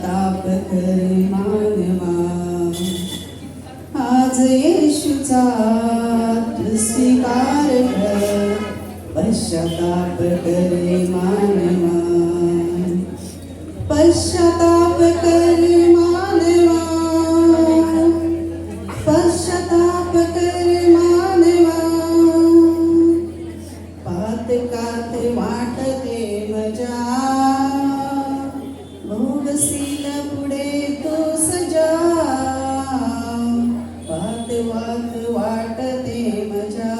पश्चाताप कर मानवा. आज येशूचा तू स्वीकार कर, पश्चाताप कर मानवा. पश्चाताप कर मानवा, पश्चाताप कर मानवा. पातकात वाटते मजा, भोगसील पुढे तो सजा. पातवात वाटते मजा,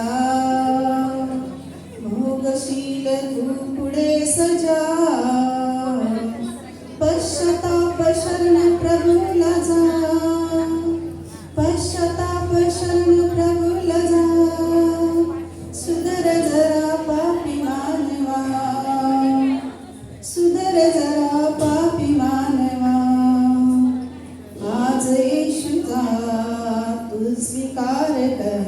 भोगशील तू पुढे सजा. पश्चाताप शरण प्रभूला जा, पश्चाताप शरण प्रभूला जा. सुधर जरा पापी मानवा, सुधर जरा पापी मानवा. आज येशूचा तू स्वीकार कर,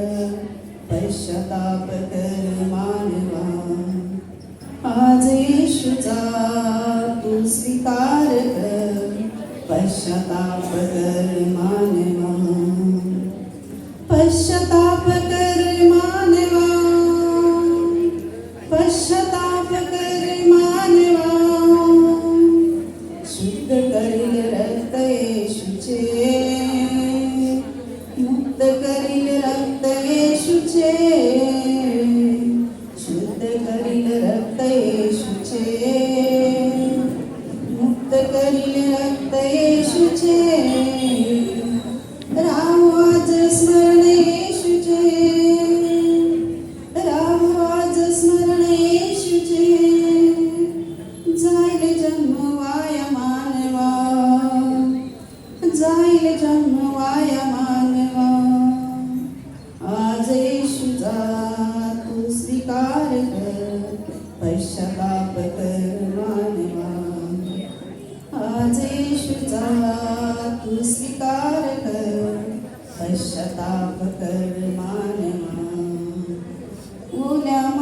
पश्चाताप कर मानवा. आज येशूचा तू स्वीकार कर, पश्चाताप कर मानवा. पश्चाताप कर मानवा, पश्चाताप कर मानवा. शुद्ध करील रक्त येशूचे, मुक्त करील रक्त येशूचे. शुद्ध करील रक्त येशूचे, मुक्त करील रक्त येशूचे. राम आज स्मरण येशूचे, राम आज स्मरण येशूचे. जाईल जन्म वाया मानवा, जाईल जन्म वाया मानवा. आज येशूचा तू स्वीकार कर, पश्चाताप कर मानवा. आज येशूचा तू स्वीकार कर, पश्चाताप कर मानवा.